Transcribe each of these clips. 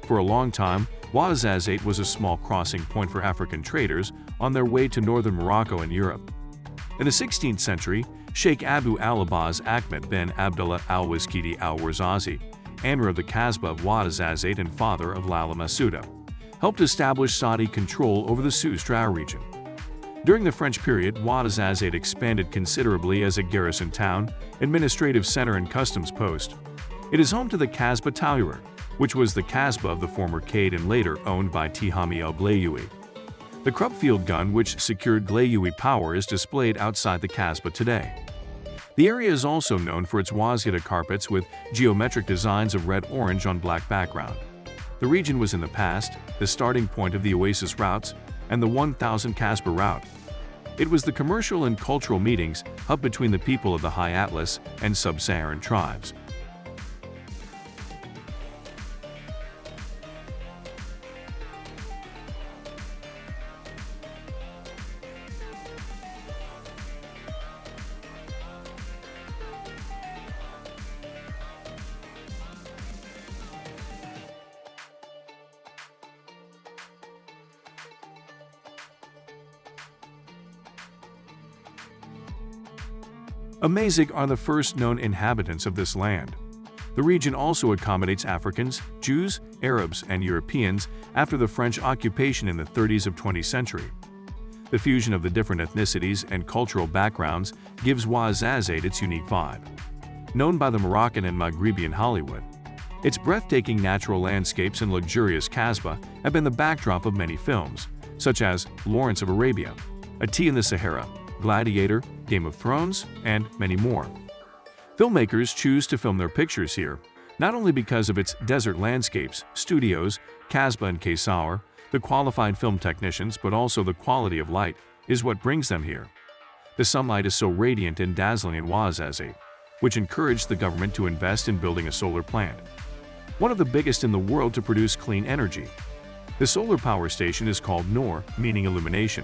For a long time, Ouarzazate was a small crossing point for African traders on their way to northern Morocco and Europe. In the 16th century, Sheikh Abu al-Abbas Ahmed bin Abdullah al-Waskiti al-Warzazi, Amir of the Kasbah of Ouarzazate and father of Lala Masuda, helped establish Saudi control over the Draa region. During the French period, Ouarzazate expanded considerably as a garrison town, administrative center and customs post. It is home to the Kasbah Taourirt, which was the Kasbah of the former Cade and later owned by Tihami el-Glayoui. The Krupp field gun which secured Glayoui power is displayed outside the Kasbah today. The area is also known for its Ouarzazate carpets with geometric designs of red-orange on black background. The region was in the past the starting point of the Oasis routes and the 1000 Kasbah route. It was the commercial and cultural meetings hub between the people of the High Atlas and sub-Saharan tribes. Amazigh are the first known inhabitants of this land. The region also accommodates Africans, Jews, Arabs, and Europeans after the French occupation in the 30s of the 20th century. The fusion of the different ethnicities and cultural backgrounds gives Ouarzazate its unique vibe. Known by the Moroccan and Maghrebian Hollywood, its breathtaking natural landscapes and luxurious Kasbah have been the backdrop of many films, such as Lawrence of Arabia, A Tea in the Sahara, Gladiator, Game of Thrones, and many more. Filmmakers choose to film their pictures here, not only because of its desert landscapes, studios, Kasbah and Kaysar, the qualified film technicians, but also the quality of light is what brings them here. The sunlight is so radiant and dazzling in Ouarzazate, which encouraged the government to invest in building a solar plant, one of the biggest in the world to produce clean energy. The solar power station is called Noor, meaning illumination.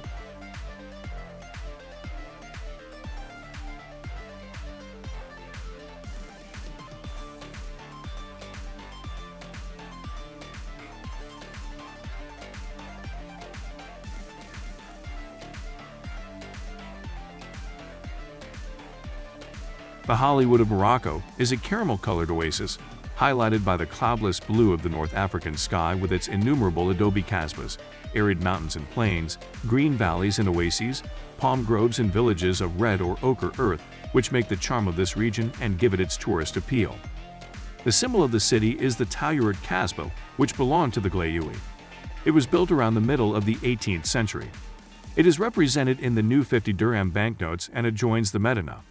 The Hollywood of Morocco is a caramel-colored oasis, highlighted by the cloudless blue of the North African sky with its innumerable adobe kasbahs, arid mountains and plains, green valleys and oases, palm groves and villages of red or ochre earth, which make the charm of this region and give it its tourist appeal. The symbol of the city is the Taourirt Kasbah, which belonged to the Glayoui. It was built around the middle of the 18th century. It is represented in the new 50 dirham banknotes and adjoins the Medina.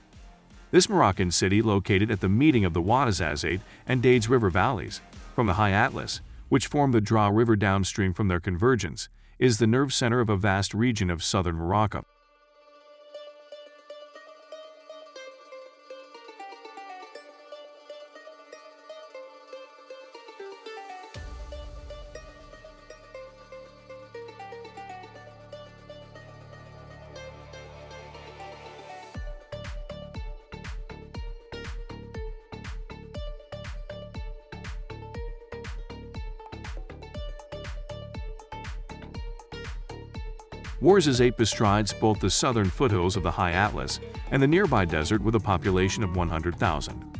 This Moroccan city, located at the meeting of the Ouarzazate and Dades River valleys, from the High Atlas, which form the Draa River downstream from their convergence, is the nerve center of a vast region of southern Morocco. Ouarzazate bestrides both the southern foothills of the High Atlas and the nearby desert with a population of 100,000.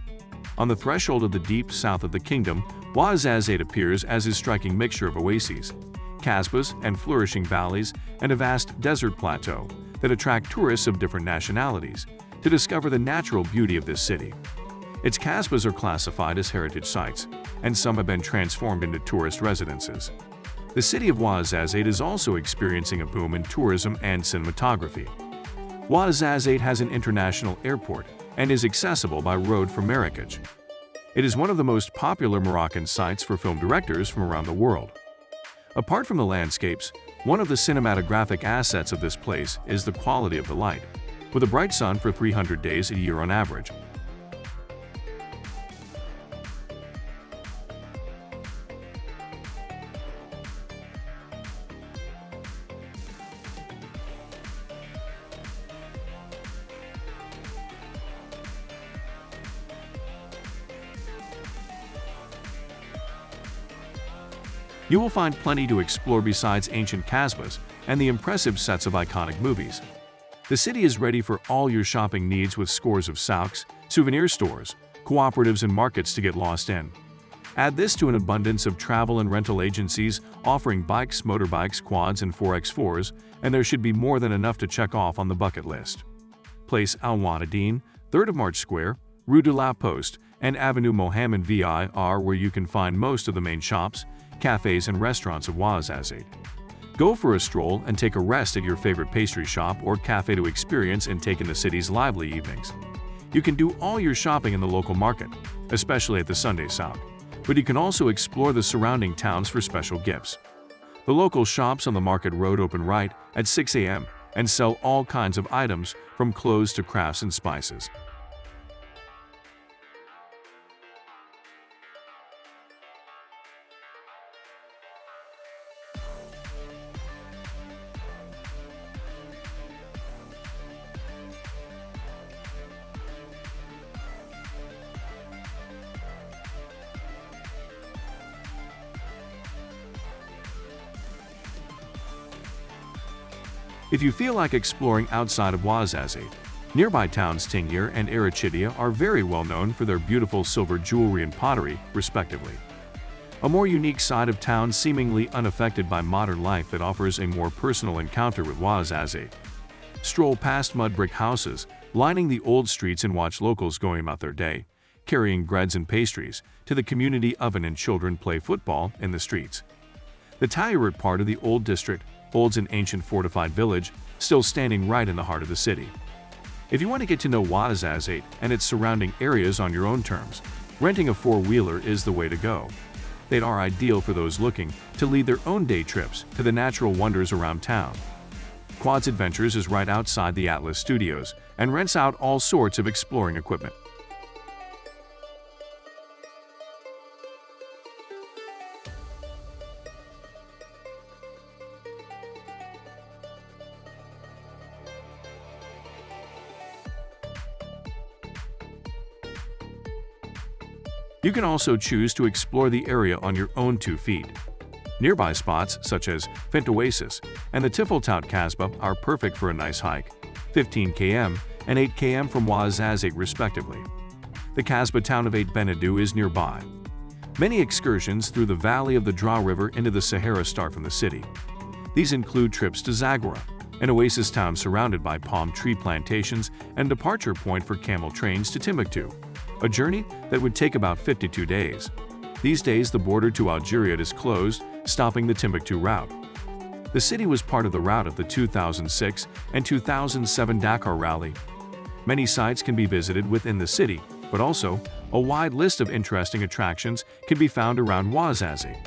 On the threshold of the deep south of the kingdom, Ouarzazate appears as a striking mixture of oases, kasbahs, and flourishing valleys, and a vast desert plateau that attract tourists of different nationalities to discover the natural beauty of this city. Its kasbahs are classified as heritage sites, and some have been transformed into tourist residences. The city of Ouarzazate is also experiencing a boom in tourism and cinematography. Ouarzazate has an international airport and is accessible by road from Marrakech. It is one of the most popular Moroccan sites for film directors from around the world. Apart from the landscapes, one of the cinematographic assets of this place is the quality of the light, with a bright sun for 300 days a year on average. You will find plenty to explore besides ancient Kasbahs and the impressive sets of iconic movies. The city is ready for all your shopping needs with scores of souks, souvenir stores, cooperatives and markets to get lost in. Add this to an abundance of travel and rental agencies offering bikes, motorbikes, quads and 4x4s, and there should be more than enough to check off on the bucket list. Place Al Muad'Din, 3rd of March Square, Rue de la Poste, and Avenue Mohammed VI are where you can find most of the main shops, cafes and restaurants of Ouarzazate. Go for a stroll and take a rest at your favorite pastry shop or cafe to experience and take in the city's lively evenings. You can do all your shopping in the local market, especially at the Sunday souk, but you can also explore the surrounding towns for special gifts. The local shops on the market road open right at 6 a.m. and sell all kinds of items from clothes to crafts and spices. If you feel like exploring outside of Ouarzazate, nearby towns Tingir and Arachidia are very well known for their beautiful silver jewelry and pottery, respectively. A more unique side of town seemingly unaffected by modern life that offers a more personal encounter with Ouarzazate. Stroll past mud brick houses, lining the old streets and watch locals going about their day, carrying breads and pastries, to the community oven and children play football in the streets. The Taourirt part of the old district holds an ancient fortified village, still standing right in the heart of the city. If you want to get to know Ouarzazate and its surrounding areas on your own terms, renting a four-wheeler is the way to go. They are ideal for those looking to lead their own day trips to the natural wonders around town. Quads Adventures is right outside the Atlas Studios and rents out all sorts of exploring equipment. You can also choose to explore the area on your own 2 feet. Nearby spots such as Fint Oasis and the Todra Kasbah are perfect for a nice hike, 15 km and 8 km from Ouarzazate respectively. The Kasbah town of Aït Ben Haddou is nearby. Many excursions through the valley of the Draa River into the Sahara start from the city. These include trips to Zagora, an oasis town surrounded by palm tree plantations and departure point for camel trains to Timbuktu, a journey that would take about 52 days. These days the border to Algeria is closed, stopping the Timbuktu route. The city was part of the route of the 2006 and 2007 Dakar Rally. Many sites can be visited within the city, but also a wide list of interesting attractions can be found around Ouarzazate.